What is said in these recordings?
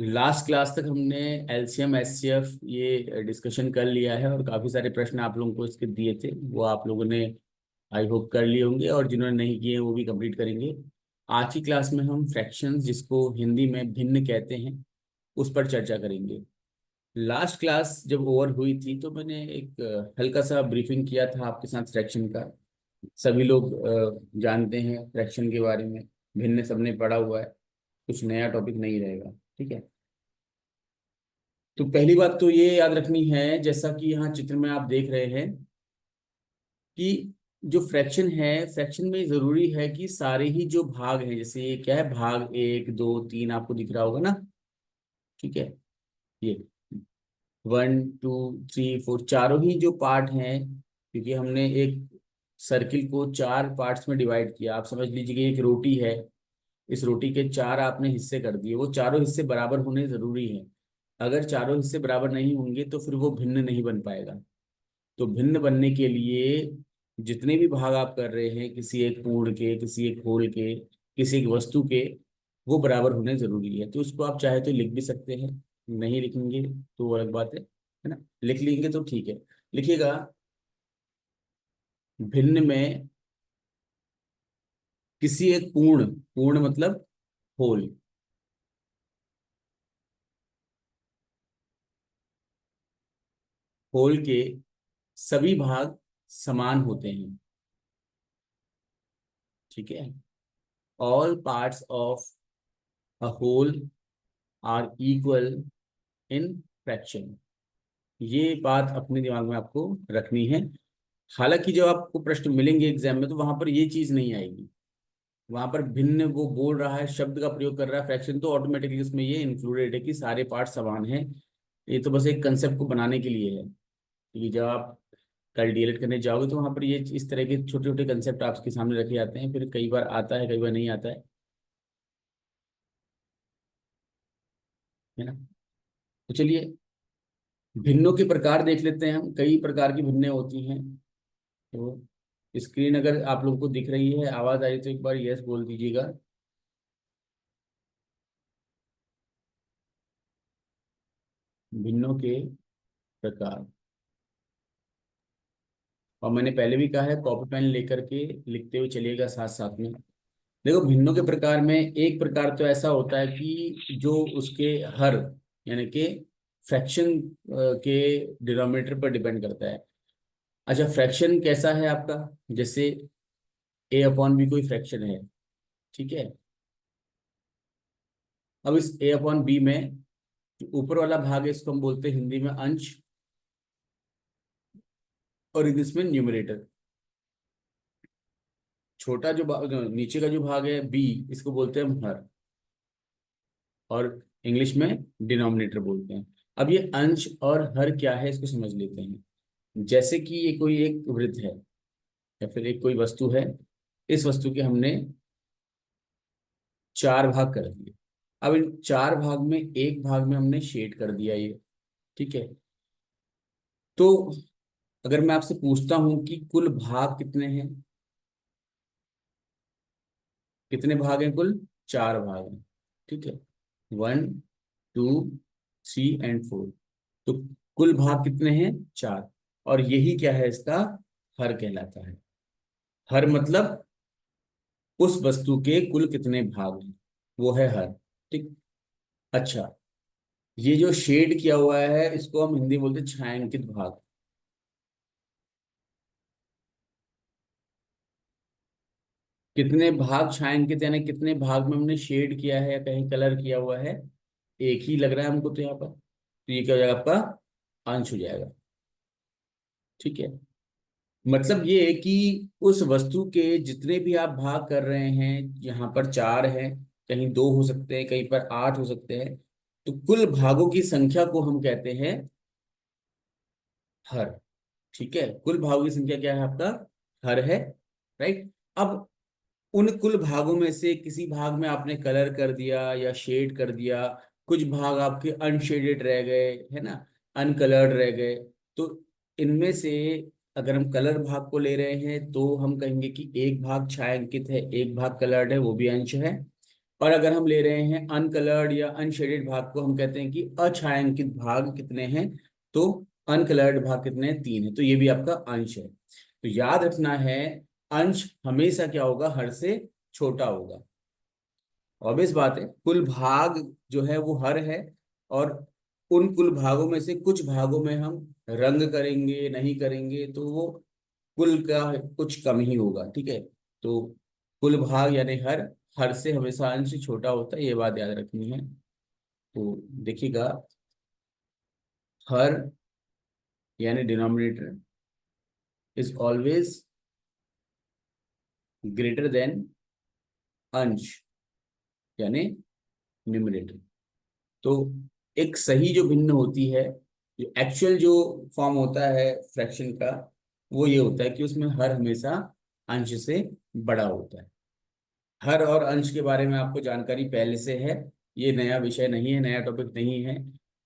Last class तक हमने LCM HCF ये डिस्कशन कर लिया है और काफ़ी सारे प्रश्न आप लोगों को इसके दिए थे, वो आप लोगों ने आई होप कर लिए होंगे, और जिन्होंने नहीं किए वो भी कंप्लीट करेंगे। आज की क्लास में हम फ्रैक्शंस, जिसको हिंदी में भिन्न कहते हैं, उस पर चर्चा करेंगे। लास्ट क्लास जब ओवर हुई थी तो मैंने एक हल्का सा ब्रीफिंग किया था आपके साथ फ्रैक्शन का। सभी लोग जानते हैं फ्रैक्शन के बारे में, भिन्न सबने पढ़ा हुआ है, कुछ नया टॉपिक नहीं रहेगा। ठीक है, तो पहली बात तो ये याद रखनी है, जैसा कि यहाँ चित्र में आप देख रहे हैं, कि जो फ्रैक्शन है, फ्रैक्शन में जरूरी है कि सारे ही जो भाग हैं, जैसे ये क्या है, भाग एक दो तीन आपको दिख रहा होगा ना। ठीक है, ये वन टू थ्री फोर चारों ही जो पार्ट हैं, क्योंकि हमने एक सर्किल को चार पार्ट्स में डिवाइड किया। आप समझ लीजिए कि एक रोटी है, इस रोटी के चार आपने हिस्से कर दिए, वो चारों हिस्से बराबर होने जरूरी है। अगर चारों हिस्से बराबर नहीं होंगे तो फिर वो भिन्न नहीं बन पाएगा। तो भिन्न बनने के लिए जितने भी भाग आप कर रहे हैं, किसी एक पूर्ण के, किसी एक होल के, किसी एक वस्तु के, वो बराबर होने जरूरी है। तो उसको आप चाहे तो लिख भी सकते हैं, नहीं लिखेंगे तो वो अलग बात है ना। लिख लेंगे तो ठीक है, लिखिएगा। भिन्न में किसी एक पूर्ण, पूर्ण मतलब होल, होल के सभी भाग समान होते हैं। ठीक है, all parts of a whole are equal in fraction. ये बात अपने दिमाग में आपको रखनी है। हालांकि जब आपको प्रश्न मिलेंगे एग्जाम में तो वहां पर ये चीज नहीं आएगी। वहां पर भिन्न वो बोल रहा है, शब्द का प्रयोग कर रहा है, फ्रैक्शन, तो ऑटोमेटिकली उसमें ये इंक्लूडेड है कि सारे पार्ट समान हैं। ये तो बस एक कंसेप्ट को बनाने के लिए है, क्योंकि जब आप कल डीएलएड करने जाओगे तो वहां पर ये इस तरह के छोटे छोटे कंसेप्ट आपके सामने रखे जाते हैं, फिर कई बार आता है, कई बार नहीं आता है ना। तो चलिए, भिन्नों के प्रकार देख लेते हैं हम। कई प्रकार की भिन्नें होती हैं। तो स्क्रीन अगर आप लोगों को दिख रही है, आवाज आई तो एक बार यस बोल दीजिएगा। भिन्नों के प्रकार, और मैंने पहले भी कहा है, कॉपी पेन लेकर के लिखते हुए चलिएगा साथ साथ में। देखो, भिन्नों के प्रकार में एक प्रकार तो ऐसा होता है कि जो उसके हर, यानी कि फ्रैक्शन के डिनोमिनेटर पर डिपेंड करता है। अच्छा, फ्रैक्शन कैसा है आपका, जैसे ए अपॉन बी कोई फ्रैक्शन है। ठीक है, अब इस ए अपॉन बी में जो ऊपर वाला भाग है, इसको हम बोलते हैं हिंदी में अंश, और इंग्लिश में न्यूमरेटर। छोटा जो नीचे का जो भाग है बी, इसको बोलते हैं हम हर, और इंग्लिश में डिनोमिनेटर बोलते हैं। अब ये अंश और हर क्या है, इसको समझ लेते हैं। जैसे कि ये कोई एक वृत्त है, या फिर एक कोई वस्तु है। इस वस्तु के हमने चार भाग कर दिए। अब इन चार भाग में एक भाग में हमने शेड कर दिया ये। ठीक है, तो अगर मैं आपसे पूछता हूं कि कुल भाग कितने हैं, कितने भाग हैं कुल, चार भाग हैं। ठीक है, one two three and four. तो कुल भाग कितने हैं, चार। और यही क्या है, इसका हर कहलाता है। हर मतलब उस वस्तु के कुल कितने भाग हैं, वो है हर। ठीक। अच्छा, ये जो शेड किया हुआ है, इसको हम हिंदी में बोलते हैं छायांकित भाग। कितने भाग छायांकित, यानी कितने भाग में हमने शेड किया है या कहीं कलर किया हुआ है, एक ही लग रहा है हमको तो यहाँ पर, तो ये क्या हो जाएगा, आपका अंश हो जाएगा। ठीक है, मतलब ये है कि उस वस्तु के जितने भी आप भाग कर रहे हैं, यहाँ पर चार हैं, कहीं दो हो सकते हैं, कहीं पर आठ हो सकते हैं, तो कुल भागों की संख्या को हम कहते हैं हर। ठीक है, कुल भागों की संख्या क्या है आपका, हर है। राइट। अब उन कुल भागों में से किसी भाग में आपने कलर कर दिया या शेड कर दिया, कुछ भाग आपके अनशेडेड रह गए, है ना, अनकलर्ड रह गए। तो इनमें से अगर हम कलर भाग को ले रहे हैं तो हम कहेंगे कि एक भाग छायांकित है, एक भाग कलर्ड है, वो भी अंश है। और अगर हम ले रहे हैं अनकलर्ड या अनशेडेड भाग को हम कहते हैं कि अछायांकित भाग कितने हैं, तो अनकलर्ड भाग कितने हैं, 3 है, तो ये भी आपका अंश है। तो याद रखना है, अंश हमेशा क्या होगा, हर से छोटा होगा। ऑब्वियस बात है, कुल भाग जो है वो हर है, और उन कुल भागों में से कुछ भागों में हम रंग करेंगे नहीं करेंगे तो वो कुल का कुछ कम ही होगा, ठीक है। तो कुल भाग यानी हर, हर से हमेशा अंश छोटा होता है, ये बात याद रखनी है। तो देखिएगा, हर यानी denominator is always greater then अंश यानी न्यूमरेटर। तो एक सही जो भिन्न होती है, जो एक्चुअल जो फॉर्म होता है फ्रैक्शन का, वो ये होता है कि उसमें हर हमेशा अंश से बड़ा होता है। हर और अंश के बारे में आपको जानकारी पहले से है, ये नया विषय नहीं है, नया टॉपिक नहीं है।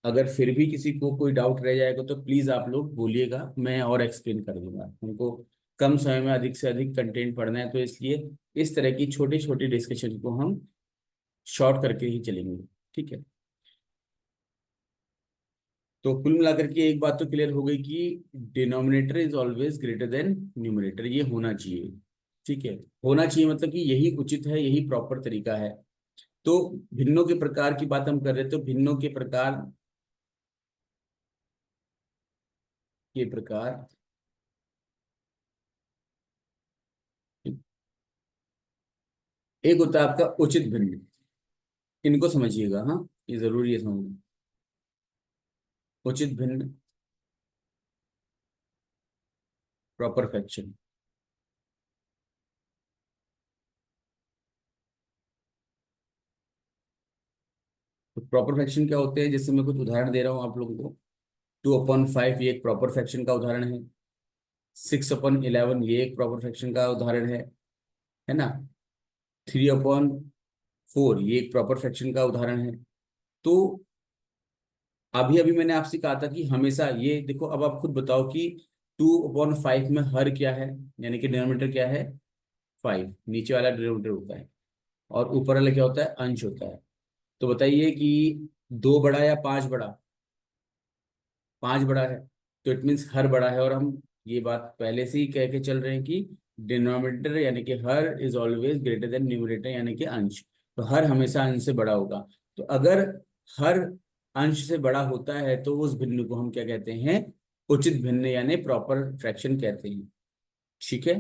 अगर फिर भी किसी को कोई डाउट रह जाएगा तो प्लीज आप लोग बोलिएगा, मैं और एक्सप्लेन कर दूंगा। हमको कम समय में अधिक से अधिक कंटेंट पढ़ना है, तो इसलिए इस तरह की छोटी छोटी डिस्कशन को हम शॉर्ट करके ही चलेंगे, ठीक है। तो कुल मिलाकर के एक बात तो क्लियर हो गई कि denominator is always greater than numerator, ये होना चाहिए, ठीक है। होना चाहिए मतलब कि यही उचित है, यही प्रॉपर तरीका है। तो भिन्नों के प्रकार की बात हम कर रहे थे, तो भिन्नों के प्रकार एक होता है आपका उचित भिन्न, इनको समझिएगा, हाँ, ये जरूरी है समझना। उचित भिन्न, प्रॉपर फ्रैक्शन। तो प्रॉपर फ्रैक्शन क्या होते हैं, जैसे मैं कुछ उदाहरण दे रहा हूँ आप लोगों को। 2/5 ये एक प्रॉपर फ्रैक्शन का उदाहरण है। 6/11 ये एक प्रॉपर फ्रैक्शन का उदाहरण है ना। 3/4 ये एक प्रॉपर फ्रैक्शन का उदाहरण है। तो अभी अभी मैंने आपसे कहा था कि हमेशा ये देखो, अब आप खुद बताओ कि 2/5 में हर क्या है, यानी कि डिनोमिनेटर क्या है, 5, नीचे वाला डिनोमिनेटर होता है, और ऊपर वाला क्या होता है, अंश होता है। तो बताइए कि 2 बड़ा या 5 बड़ा, 5 बड़ा है, तो इट मीन्स हर बड़ा है। और हम ये बात पहले से ही कह के चल रहे हैं कि डिनोमिनेटर यानी कि हर is always greater than numerator यानी कि अंश। तो हर हमेशा अंश से बड़ा होगा। तो अगर हर अंश से बड़ा होता है तो उस भिन्न को हम क्या कहते हैं, उचित भिन्न यानी प्रॉपर फ्रैक्शन कहते हैं, ठीक है।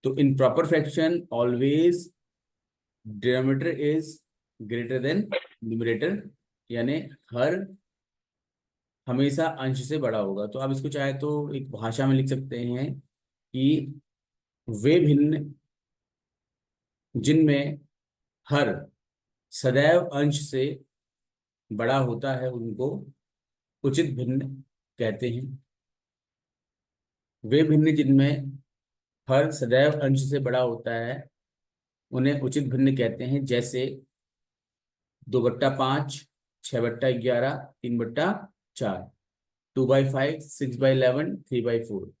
तो in proper fraction always denominator is greater than numerator, यानी हर हमेशा अंश से बड़ा होगा। तो आप इसको चाहे तो एक भाषा में लिख सकते हैं कि वे भिन्न जिनमें हर सदैव अंश से बड़ा होता है उनको उचित भिन्न कहते हैं। वे भिन्न जिनमें हर सदैव अंश से बड़ा होता है उन्हें उचित भिन्न कहते हैं, जैसे 2/5, 6/11, 3/4, 2/5, 6/11, 3/4,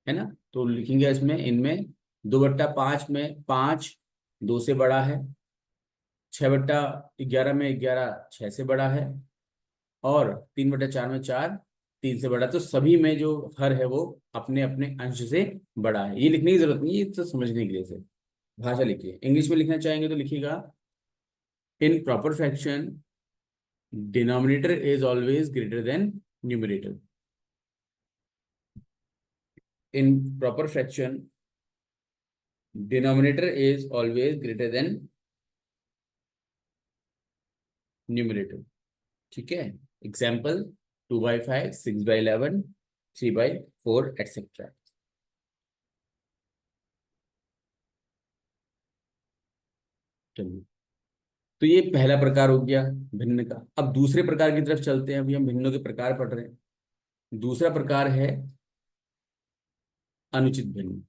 है ना। तो लिखेंगे इसमें, इनमें 2/5 में 5 2 से बड़ा है, 6/11 में 11 6 से बड़ा है, और 3/4 में 4 3 से बड़ा। तो सभी में जो हर है वो अपने अपने अंश से बड़ा है। ये लिखने की जरूरत नहीं है, ये तो समझने के लिए सिर्फ भाषा लिखिए। इंग्लिश में लिखना चाहेंगे तो लिखिएगा, in proper fraction denominator is always greater than numerator. In proper fraction denominator is always greater than numerator, ठीक है। Example, 2/5, 6/11, 3/4 etcetera. चलिए, तो ये पहला प्रकार हो गया भिन्न का। अब दूसरे प्रकार की तरफ चलते हैं, अभी हम भिन्नों के प्रकार पढ़ रहे हैं। दूसरा प्रकार है अनुचित भिन्न।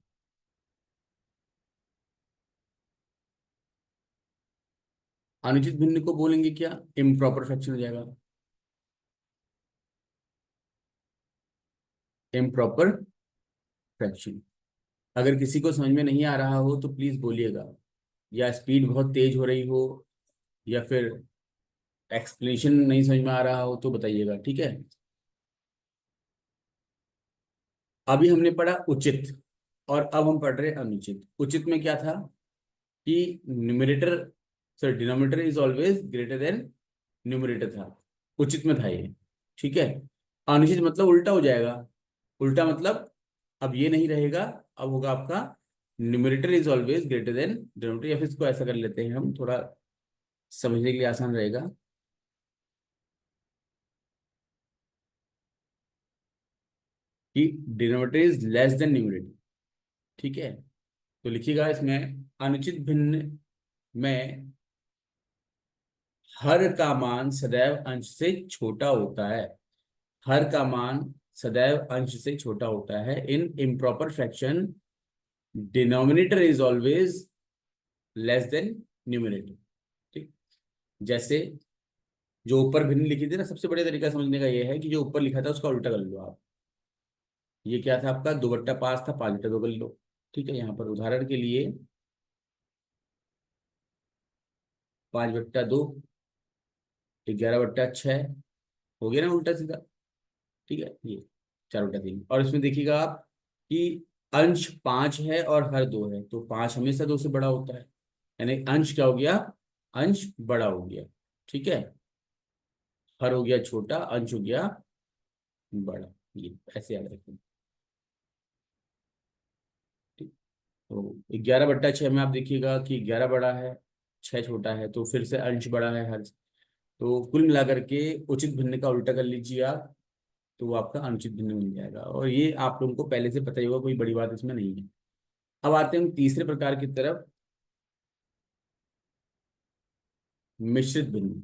अनुचित भिन्न को बोलेंगे क्या, इम्प्रॉपर फ्रैक्शन हो जाएगा, इम्प्रॉपर फ्रैक्शन। अगर किसी को समझ में नहीं आ रहा हो तो प्लीज बोलिएगा, या स्पीड बहुत तेज हो रही हो, या फिर एक्सप्लेनेशन नहीं समझ में आ रहा हो तो बताइएगा, ठीक है। अभी हमने पढ़ा उचित, और अब हम पढ़ रहे हैं अनुचित। उचित में क्या था कि numerator, sorry denominator is always greater than numerator था, उचित में था ये, ठीक है। अनुचित मतलब उल्टा हो जाएगा। उल्टा मतलब अब ये नहीं रहेगा, अब होगा आपका numerator is always greater than denominator, या फिर इसको ऐसा कर लेते हैं हम, थोड़ा समझने के लिए आसान रहेगा कि denominator is less than numerator, ठीक है। तो लिखिएगा इसमें, अनुचित भिन्न में हर का मान सदैव अंश से छोटा होता है। हर का मान सदैव अंश से छोटा होता है। In improper fraction denominator is always less than numerator, ठीक। जैसे जो ऊपर भिन्न लिखी थी ना, सबसे बढ़िया तरीका समझने का ये है कि जो ऊपर लिखा था उसका उल्टा कर लो आप। ये क्या था आपका, 2/5 था, 5/2 कर लो, ठीक है। यहाँ पर उदाहरण के लिए 5/2, 11/6 हो गया ना उल्टा सीधा, ठीक है। ये 4/3, और इसमें देखिएगा आप कि अंश 5 है और हर 2 है, तो 5 हमेशा 2 से बड़ा होता है, यानी अंश क्या हो गया, अंश बड़ा हो गया, ठीक है। हर हो गया छोटा, अंश हो गया बड़ा, ये ऐसे याद रखें, ठीक। तो 11/6 में आप देखिएगा कि 11 बड़ा है, 6 छोटा है, तो फिर से अंश बड़ा है हर। तो कुल मिलाकर के उचित भिन्न का उल्टा कर लीजिए आप, तो वो आपका अनुचित भिन्न मिल जाएगा, और ये आप लोगों को पहले से पता ही होगा, कोई बड़ी बात इसमें नहीं है। अब आते हैं हम तीसरे प्रकार की तरफ, मिश्रित भिन्न।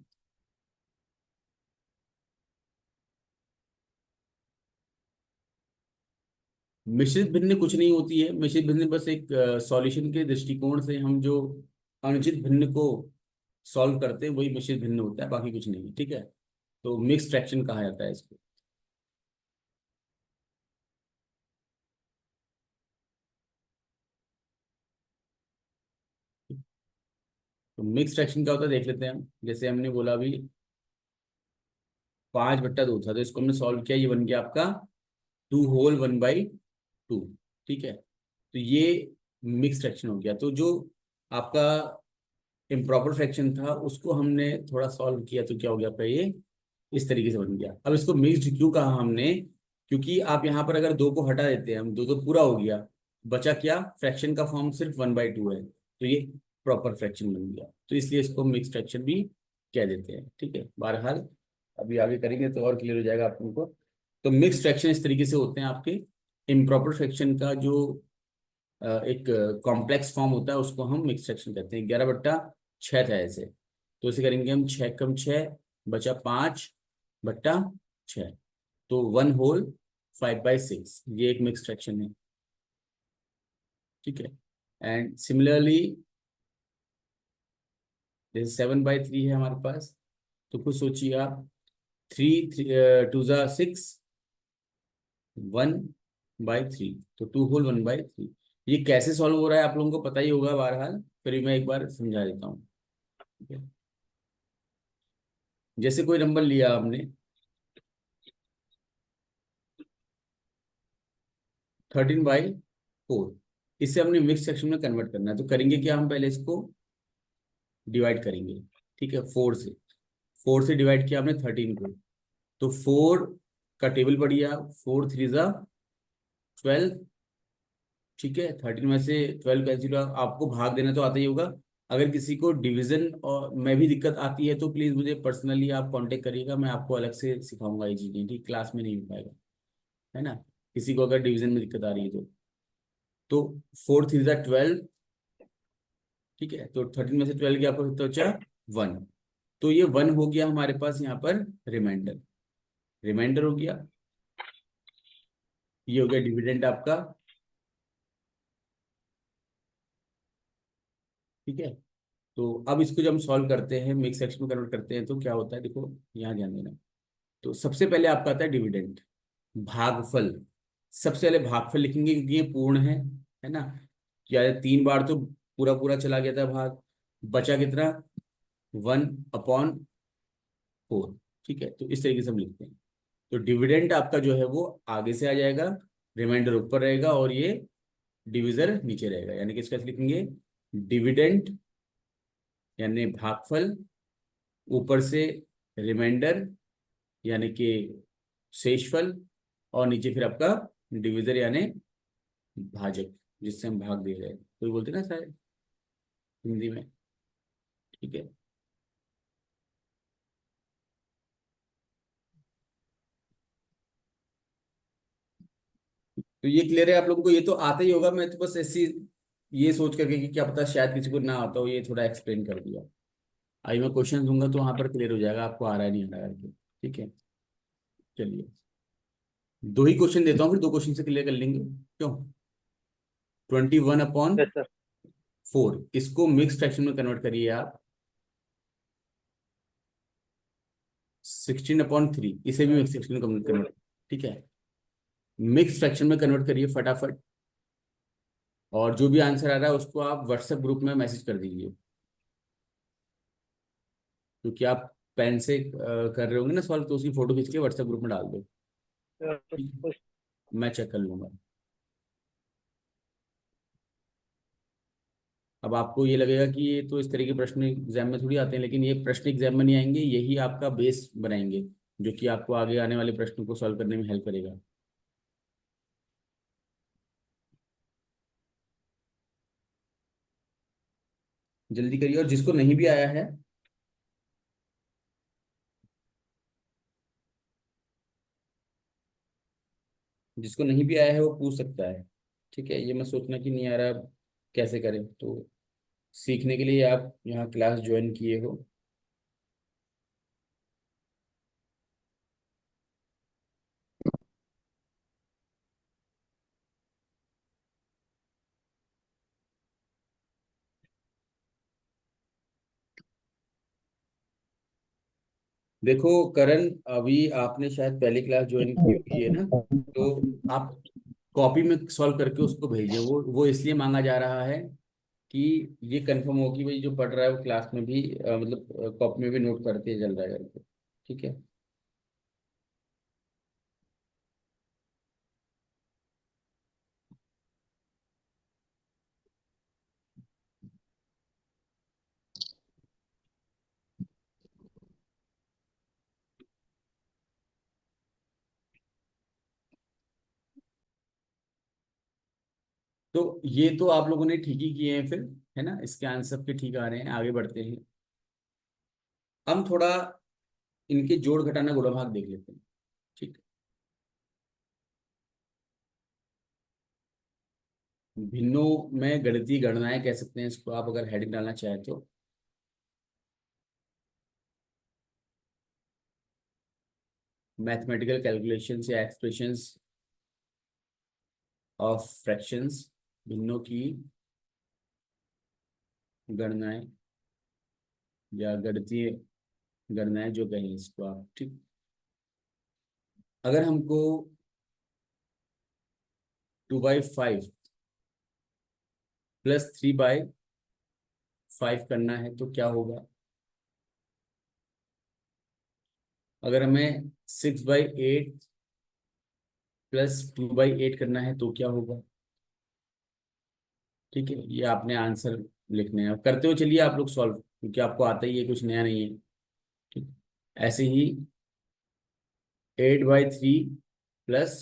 मिश्रित भिन्न कुछ नहीं होती है। मिश्रित भिन्न बस एक सॉल्यूशन के दृष्टिकोण से हम जो अनुचित भिन्न को सॉल्व करते हैं वही मिश्रित भिन्न होता है, बाकी कुछ नहीं है, ठीक है। तो मिक्स फ्रैक्शन कहा जाता है इसको। तो मिक्स फ्रैक्शन क्या होता है देख लेते हैं हम। जैसे हमने बोला अभी 5/2 था, तो इसको हमने सॉल्व किया, ये बन गया आपका 2 होल 1/2, ठीक है। तो ये मिक्स फ्रैक्शन हो गया। तो जो आपका इम्प्रॉपर फ्रैक्शन था उसको हमने थोड़ा सॉल्व किया, तो क्या हो गया आपका ये इस तरीके से बन गया। अब इसको मिक्स्ड क्यों कहा हमने, क्योंकि आप यहाँ पर अगर 2 को हटा देते हैं हम, 2 तो पूरा हो गया, बचा क्या, फ्रैक्शन का फॉर्म सिर्फ 1/2 है, तो ये प्रॉपर फ्रैक्शन बन गया, तो इसलिए इसको मिक्स फ्रैक्शन भी कह देते हैं, ठीक है। बहरहाल अभी आगे करेंगे तो और क्लियर हो जाएगा आप लोगों को। तो मिक्स फ्रैक्शन इस तरीके से होते हैं आपके। इम्प्रॉपर फ्रैक्शन का जो एक कॉम्प्लेक्स फॉर्म होता है उसको हम मिक्स फ्रैक्शन कहते हैं। 11/6 था ऐसे, तो इसे करेंगे हम 6 कम 6, बचा 5/6, तो 1 होल 5/6, ये एक मिक्स फ्रैक्शन है, ठीक है। एंड सिमिलरली जैसे 7/3 है हमारे पास, तो कुछ सोचिए आप, 3 2 ज़ा 6, 1/3, तो 2 होल 1/3। ये कैसे सॉल्व हो रहा है आप लोगों को पता ही होगा, बहरहाल फिर भी मैं एक बार समझा देता हूँ, ठीक है। जैसे कोई नंबर लिया आपने 13/4, इसे हमने मिक्स सेक्शन में कन्वर्ट करना है, तो करेंगे क्या, हम पहले इसको डिवाइड करेंगे, ठीक है। 4 से डिवाइड किया हमने 13 को, तो 4 का टेबल बढ़ गया, 4 3 ज़ा 12, ठीक है। 13 में से 12 कैंसिल हुआ, आपको भाग देना तो आता ही होगा। अगर किसी को डिवीजन और में भी दिक्कत आती है तो प्लीज़ मुझे पर्सनली आप कांटेक्ट करिएगा, मैं आपको अलग से सिखाऊंगा ये चीज़ें, ठीक, क्लास में नहीं हो पाएगा, है ना। किसी को अगर डिवीजन में दिक्कत आ रही है तो 4 3 ज़ा 12, ठीक है। तो 13 में से 12 गया, आपको कितना बचा, 1। तो ये 1 हो गया हमारे पास यहाँ पर रिमाइंडर, रिमाइंडर हो गया, ये हो गया डिविडेंड आपका, ठीक है। तो अब इसको जब हम सॉल्व करते हैं, मिक्स एक्स में कन्वर्ट करते हैं, तो क्या होता है देखो, यहाँ ध्यान देना। तो सबसे पहले आपका आता है डिविडेंड, भागफल। सबसे पहले भागफल लिखेंगे क्योंकि ये पूर्ण है ना। क्या है, 3 बार तो पूरा पूरा चला गया था भाग, बचा कितना, 1/4। ठीक है, तो इस तरीके से हम लिखते हैं। तो डिविडेंड आपका जो है वो आगे से आ जाएगा, रिमाइंडर ऊपर रहेगा और ये डिविजर नीचे रहेगा, यानी कि इसका लिखेंगे डिविडेंड यानी भागफल, ऊपर से रिमाइंडर यानी कि शेषफल, और नीचे फिर आपका डिविजर यानी भाजक, जिससे हम भाग दे रहे हैं, कोई बोलते ना शायद हिंदी में। ठीक है, तो ये क्लियर है आप लोगों को, ये तो आता ही होगा, मैं तो बस ऐसी ये सोच करके कि क्या पता शायद किसी को ना आता हो, ये थोड़ा एक्सप्लेन कर दिया। आई मैं क्वेश्चन दूंगा तो वहां पर क्लियर हो जाएगा आपको आ रहा है नहीं आ रहा है करके। ठीक है, चलिए, दो ही क्वेश्चन देता हूँ, फिर दो क्वेश्चन से क्लियर कर लेंगे, क्यों। 21/4, यस सर। इसको मिक्स फ्रैक्शन में कन्वर्ट करिए आप। 16/3, इसे भी मिक्स फ्रैक्शन में कन्वर्ट, ठीक है, मिक्स फ्रैक्शन में कन्वर्ट करिए फटाफट। और जो भी आंसर आ रहा है उसको आप व्हाट्सएप ग्रुप में मैसेज कर दीजिए, क्योंकि आप पेन से कर रहे होंगे ना सॉल्व, तो उसकी फोटो खींच के व्हाट्सएप ग्रुप में डाल दो। ठीक है? मैं चेक कर लूंगा। अब आपको ये लगेगा कि ये तो इस तरह के प्रश्न एग्जाम में थोड़ी आते हैं, लेकिन ये प्रश्न एग्जाम में नहीं आएंगे, यही आपका बेस बनाएंगे, जो कि आपको आगे आने वाले प्रश्नों को सॉल्व करने में हेल्प करेगा। जल्दी करिए, और जिसको नहीं भी आया है, जिसको नहीं भी आया है वो पूछ सकता है। ठीक है, ये मत सोचना कि नहीं आ रहा कैसे करें, तो सीखने के लिए आप यहाँ क्लास ज्वाइन किए हो। देखो करण, अभी आपने शायद पहली क्लास ज्वाइन की हुई है ना, तो आप कॉपी में सॉल्व करके उसको भेजिए, वो इसलिए मांगा जा रहा है कि ये कंफर्म हो कि भाई जो पढ़ रहा है वो क्लास में भी मतलब कॉपी में भी नोट करते चल रहा है करके। ठीक है, तो ये तो आप लोगों ने ठीक ही किए हैं फिर, है ना, इसके आंसर के ठीक आ रहे हैं, आगे बढ़ते हैं। हम थोड़ा इनके जोड़ घटाना गुणा भाग देख लेते हैं। ठीक, भिन्नों में गणितीय गणनाएं कह सकते हैं इसको आप, अगर हेडिंग डालना चाहें तो। मैथमेटिकल कैलकुलेशंस या एक्सप्रेशंस ऑफ फ्रैक्शंस, भिन्नों की गणनाएं या गणितीय गणनाएं जो कहें इसको आप। ठीक, अगर हमको 2/5 प्लस 3/5 करना है तो क्या होगा। अगर हमें 6/8 प्लस 2/8 करना है तो क्या होगा। ठीक है, ये आपने आंसर लिखने हैं, करते हो चलिए आप लोग सॉल्व, क्योंकि आपको आता ही है, कुछ नया नहीं है। ठीक, ऐसे ही 8/3 प्लस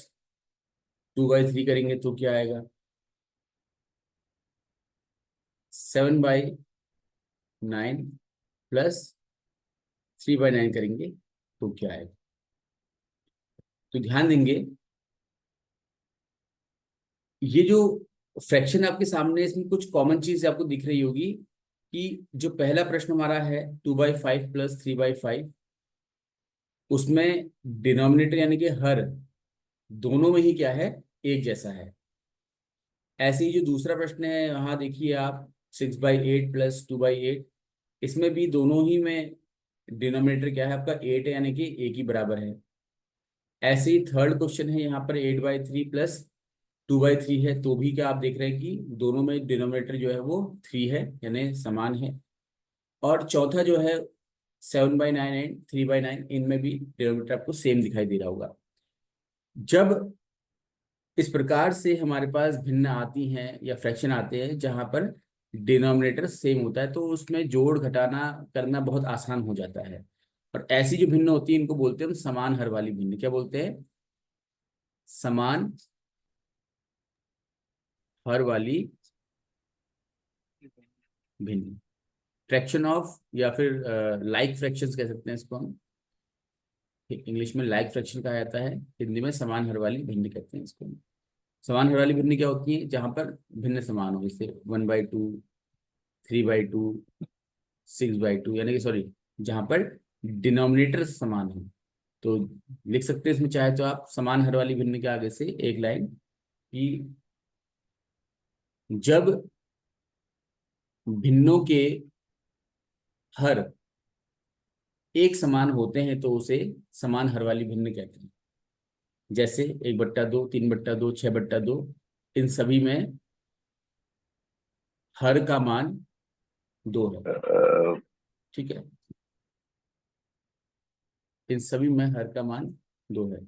2/3 करेंगे तो क्या आएगा। 7/9 प्लस 3/9 करेंगे तो क्या आएगा। तो ध्यान देंगे, ये जो फ्रैक्शन आपके सामने है, इसमें कुछ कॉमन चीज आपको दिख रही होगी, कि जो पहला प्रश्न हमारा है 2/5 प्लस 3/5, उसमें डिनोमिनेटर यानी कि हर दोनों में ही क्या है, एक जैसा है। ऐसे ही जो दूसरा प्रश्न है यहाँ देखिए आप, 6/8 प्लस 2/8, इसमें भी दोनों ही में डिनोमिनेटर क्या है आपका 8 है, यानी कि एक ही बराबर है। ऐसे ही थर्ड क्वेश्चन है यहाँ पर 8/3 प्लस 2/3 है, तो भी क्या आप देख रहे हैं कि दोनों में डिनोमिनेटर जो है वो 3 है, यानी समान है। और चौथा जो है 7/9 एंड 3/9, इनमें भी डिनोमिनेटर आपको सेम दिखाई दे रहा होगा। जब इस प्रकार से हमारे पास भिन्न आती हैं या फ्रैक्शन आते हैं जहां पर डिनोमिनेटर सेम होता है, तो उसमें जोड़ घटाना करना बहुत आसान हो जाता है। और ऐसी जो भिन्न होती है इनको बोलते हैं हम समान हर वाली भिन्न। क्या बोलते हैं? समान हर वाली भिन्न, फ्रैक्शन ऑफ, या फिर लाइक फ्रैक्शंस कह सकते हैं इसको हम। इंग्लिश में लाइक फ्रैक्शन कहा जाता है, हिंदी में समान हर वाली भिन्न कहते हैं इसको। समान हर वाली भिन्न क्या होती है? जहां पर भिन्न समान हो, जैसे 1/2, 3/2, 6/2, यानी कि सॉरी, जहां पर डिनोमिनेटर समान हो। तो लिख सकते हैं इसमें चाहे तो आप समान हर वाली भिन्न के आगे से एक लाइन कि जब भिन्नों के हर एक समान होते हैं तो उसे समान हर वाली भिन्न कहते हैं। जैसे 1/2, 3/2, 6/2, इन सभी में हर का मान 2 है। ठीक है, इन सभी में हर का मान 2 है।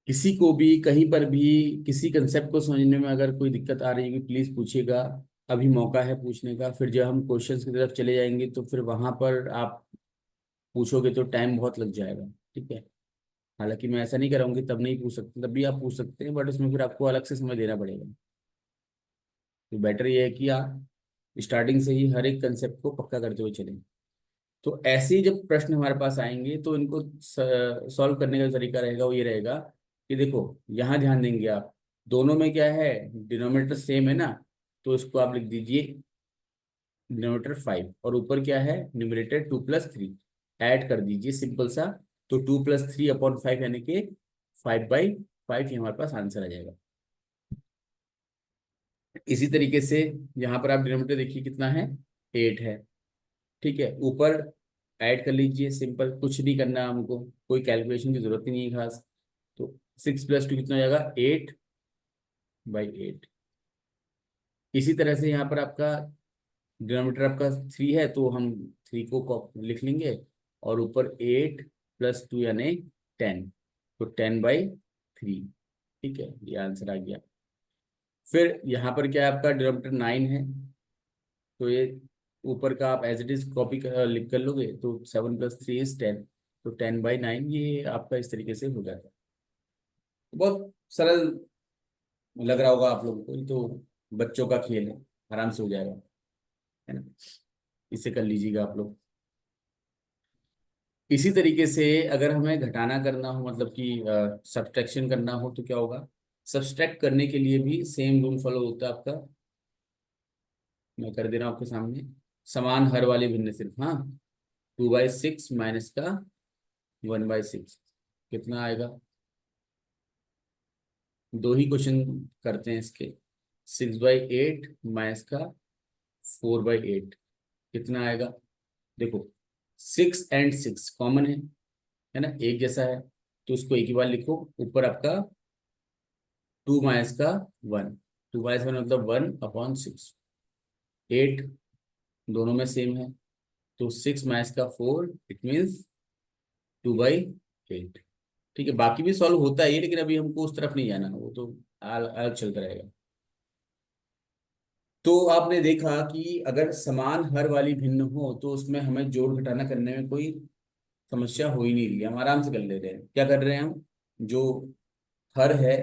किसी को भी कहीं पर भी किसी कंसेप्ट को समझने में अगर कोई दिक्कत आ रही है, प्लीज पूछिएगा। अभी मौका है पूछने का। फिर जब हम क्वेश्चंस की तरफ चले जाएंगे तो फिर वहां पर आप पूछोगे तो टाइम बहुत लग जाएगा। ठीक है, हालांकि मैं ऐसा नहीं कराऊंगी तब नहीं पूछ सकते, तब भी आप पूछ सकते हैं, बट उसमें फिर आपको अलग से समय देना पड़ेगा। तो बेटर ये है कि आप स्टार्टिंग से ही हर एक कंसेप्ट को पक्का करते हुए चलें। तो ऐसे ही जब प्रश्न हमारे पास आएंगे तो इनको सॉल्व करने का तरीका रहेगा वो ये रहेगा कि देखो, यहाँ ध्यान देंगे आप, दोनों में क्या है, डिनोमिनेटर सेम है ना, तो इसको आप लिख दीजिए डिनोमिनेटर 5, और ऊपर क्या है, न्यूमरेटर 2+3, ऐड कर दीजिए सिंपल सा। तो 2+3/5 यानी कि 5/5, ये हमारे पास आंसर आ जाएगा। इसी तरीके से यहाँ पर आप डिनोमिनेटर देखिए कितना है, 8 है। ठीक है, ऊपर ऐड कर लीजिए, सिंपल, कुछ नहीं करना हमको, कोई कैलकुलेशन की जरूरत ही नहीं है खास। तो 6+2 कितना हो जाएगा, 8/8। इसी तरह से यहाँ पर आपका डिनोमिनेटर आपका 3 है, तो हम 3 को लिख लेंगे, और ऊपर 8+2 यानी 10, तो 10/3। ठीक है, ये आंसर आ गया। फिर यहाँ पर क्या है, आपका डिनोमिनेटर 9 है, तो ये ऊपर का आप एज इट इज कॉपी लिख कर लोगे, तो 7+3 इज 10, तो 10/9 ये आपका इस तरीके से हो जाता है। बहुत सरल लग रहा होगा आप लोगों को, ये तो बच्चों का खेल है, आराम से हो जाएगा, है ना। इसे कर लीजिएगा आप लोग। इसी तरीके से अगर हमें घटाना करना हो, मतलब कि सब्ट्रैक्शन करना हो, तो क्या होगा, सब्ट्रैक्ट करने के लिए भी सेम रूल फॉलो होता है आपका। मैं कर दे रहा हूँ आपके सामने, समान हर वाली भिन्न सिर्फ, हाँ, 2/6 माइनस का 1/6 कितना आएगा। दो ही क्वेश्चन करते हैं इसके। 6/8 माइनस का 4/8 कितना आएगा। देखो, 6 और 6 कॉमन है ना, एक जैसा है, तो उसको एक ही बार लिखो। ऊपर आपका 2 - का 1, 2/1 मतलब 1/6, 8 दोनों में सेम है, तो 6 - का 4 इट मीन्स 2/8। ठीक है, बाकी भी सॉल्व होता है ये, लेकिन अभी हमको उस तरफ नहीं जाना, वो तो अलग अलग चलता रहेगा। तो आपने देखा कि अगर समान हर वाली भिन्न हो तो उसमें हमें जोड़ घटाना करने में कोई समस्या हो ही नहीं रही है, हम आराम से कर ले रहे हैं। क्या कर रहे हैं हम, जो हर है,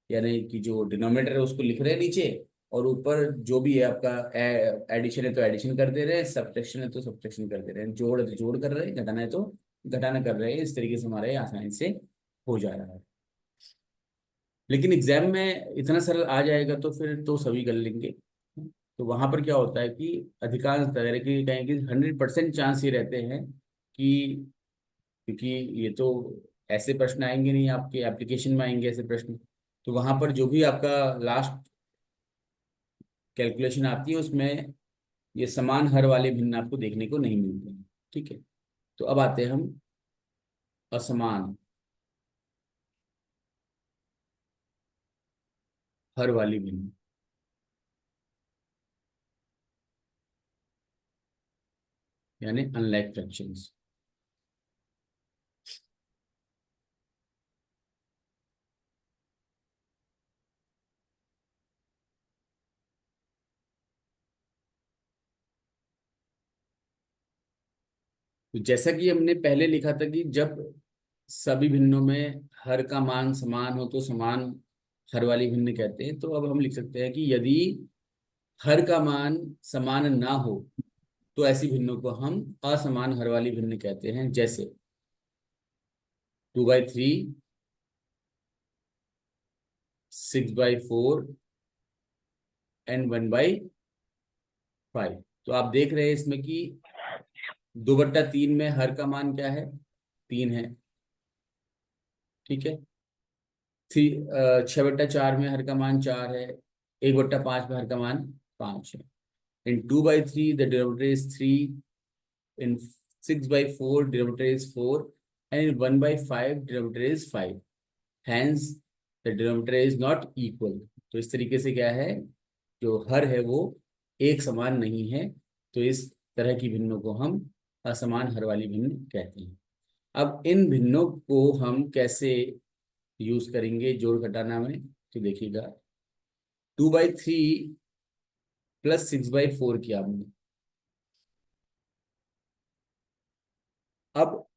यानी कि जो डिनोमिनेटर है उसको लिख रहे हैं नीचे, और ऊपर जो भी है आपका एडिशन है तो एडिशन कर दे रहे हैं, सब्ट्रैक्शन है तो सब्ट्रैक्शन कर दे रहे हैं, जोड़ है तो जोड़ कर रहे हैं, घटाना है तो घटाना कर रहे हैं। इस तरीके से हमारे आसानी से हो जा रहा है। लेकिन एग्जाम में इतना सरल आ जाएगा तो फिर तो सभी कर लेंगे। तो वहां पर क्या होता है कि अधिकांश तरह की कहें कि 100% चांस ये रहते हैं कि, क्योंकि ये तो ऐसे प्रश्न आएंगे नहीं, आपके एप्लीकेशन में आएंगे ऐसे प्रश्न, तो वहां पर जो भी आपका लास्ट कैलकुलेशन आती है उसमें ये समान हर वाले भिन्न आपको देखने को नहीं मिलते हैं। ठीक है, तो अब आते हैं हम असमान हर वाली भिन्न, यानी अनलाइक फ्रैक्शंस। तो जैसा कि हमने पहले लिखा था कि जब सभी भिन्नों में हर का मान समान हो तो समान हर वाली भिन्न कहते हैं। तो अब हम लिख सकते हैं कि यदि हर का मान समान ना हो तो ऐसी भिन्नों को हम असमान हर वाली भिन्न कहते हैं। जैसे 2/3, 6/4 एंड 1/5। तो आप देख रहे हैं इसमें कि 2/3 में हर का मान क्या है, 3 है। ठीक है, 6/4 में हर का मान 4 है। 1/5 में हर का मान 5 है। इन 2/3 the denominator is 3, in 6/4 denominator is 4, and in 1/5 denominator is 5, hence the denominator is not equal। तो इस तरीके से क्या है, जो हर है वो एक समान नहीं है। तो इस तरह की भिन्नों को हम असमान हर वाली भिन्न कहते हैं। अब इन भिन्नों को हम कैसे यूज करेंगे जोड़ घटाना में, तो देखिएगा 2/3 प्लस 6/4 किया हमने। अब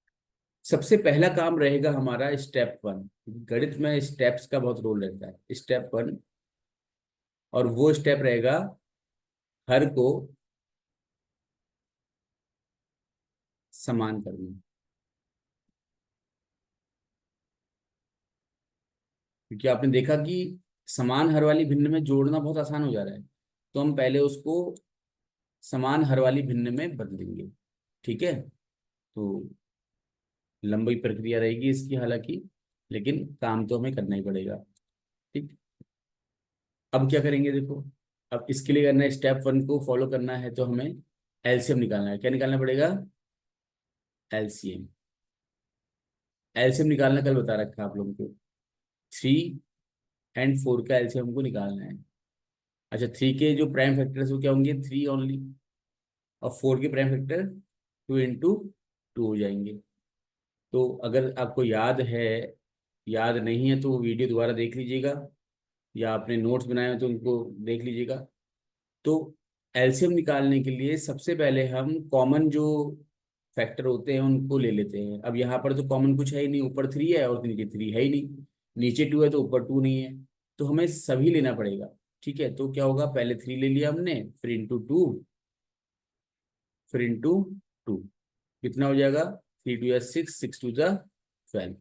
सबसे पहला काम रहेगा हमारा स्टेप 1। गणित में स्टेप्स का बहुत रोल रहता है। स्टेप 1, और वो स्टेप रहेगा हर को समान करना। क्योंकि आपने देखा कि समान हर वाली भिन्न में जोड़ना बहुत आसान हो जा रहा है, तो हम पहले उसको समान हर वाली भिन्न में बदलेंगे। ठीक है, तो लंबी प्रक्रिया रहेगी इसकी हालांकि, लेकिन काम तो हमें करना ही पड़ेगा। ठीक, अब क्या करेंगे देखो। अब इसके लिए करना है, स्टेप 1 को फॉलो करना है तो हमें एलसीएम निकालना है। क्या निकालना पड़ेगा, एलसीएम। एलसीएम निकालना कल बता रखा है आप लोगों को। 3 और 4 का एलसीएम हमको निकालना है। अच्छा, 3 के जो प्राइम फैक्टर्स वो क्या होंगे, 3 ओनली। और 4 के प्राइम फैक्टर 2 × 2 हो जाएंगे। तो अगर आपको याद है, याद नहीं है तो वो वीडियो दोबारा देख लीजिएगा, या आपने नोट्स बनाए हो तो उनको देख लीजिएगा। तो एलसीएम निकालने के लिए सबसे पहले हम कॉमन जो फैक्टर होते हैं उनको ले लेते हैं। अब यहाँ पर तो कॉमन कुछ है ही नहीं, ऊपर 3 है और नीचे 3 है ही नहीं। नीचे 2 है तो ऊपर 2 नहीं है, तो हमें सभी लेना पड़ेगा। ठीक है, तो क्या होगा, पहले 3 ले लिया हमने, फिर इंटू 2, फिर इंटू 2, कितना हो जाएगा, 3 × 2 = 6, 6 × 2 = 12।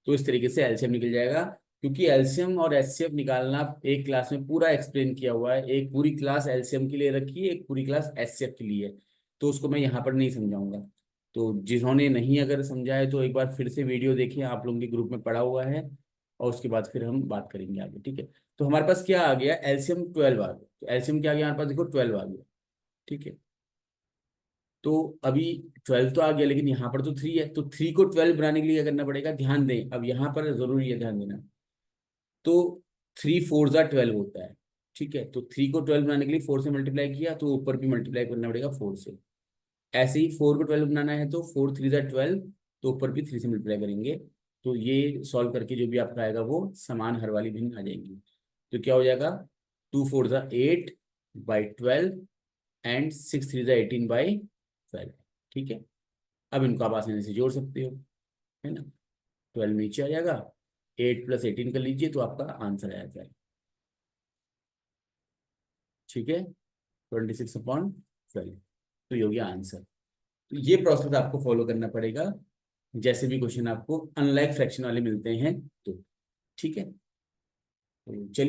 तो इस तरीके से एलसीएम निकल जाएगा। क्योंकि एलसीएम और एचसीएफ निकालना एक क्लास में पूरा एक्सप्लेन किया हुआ है। एक पूरी क्लास एलसीएम के लिए रखी है, एक पूरी क्लास एचसीएफ के लिए है। तो उसको मैं यहाँ पर नहीं समझाऊंगा। तो जिन्होंने नहीं अगर समझा है तो एक बार फिर से वीडियो देखिए, आप लोगों के ग्रुप में पड़ा हुआ है। और उसके बाद फिर हम बात करेंगे आगे। ठीक है, तो हमारे पास क्या आ गया, एलसीएम 12 आ गया। तो एलसीएम क्या आ गया हमारे पास, देखो 12 आ गया। ठीक है, तो अभी 12 तो आ गया, लेकिन यहाँ पर तो 3 है। तो 3 को 12 बनाने के लिए क्या करना पड़ेगा, ध्यान दें, अब यहाँ पर जरूरी है ध्यान देना। तो 3 × 4 = 12 होता है। ठीक है, तो 3 को 12 बनाने के लिए 4 से मल्टीप्लाई किया, तो ऊपर भी मल्टीप्लाई करना पड़ेगा 4 से। ऐसे ही 4 को 12 बनाना है तो 4 × 3 = 12, तो ऊपर भी 3 से मल्टीप्लाई करेंगे। तो ये सॉल्व करके जो भी आपका आएगा वो समान हर वाली भिन्न आ जाएंगी। तो क्या हो जाएगा, 2 × 4 = 8/12 एंड 6 × 3 = 18/12। ठीक है, अब इनको आप आसानी से जोड़ सकते हो, है ना। 12 नीचे आ जाएगा, 8 + 18 कर लीजिए तो आपका आंसर आ जाएगा। ठीक है, 26/12, तो ये हो गया आंसर। तो ये प्रोसेस आपको फॉलो करना पड़ेगा जैसे भी क्वेश्चन आपको अनलाइक फ्रैक्शन वाले मिलते हैं तो। ठीक है, तो चलिए।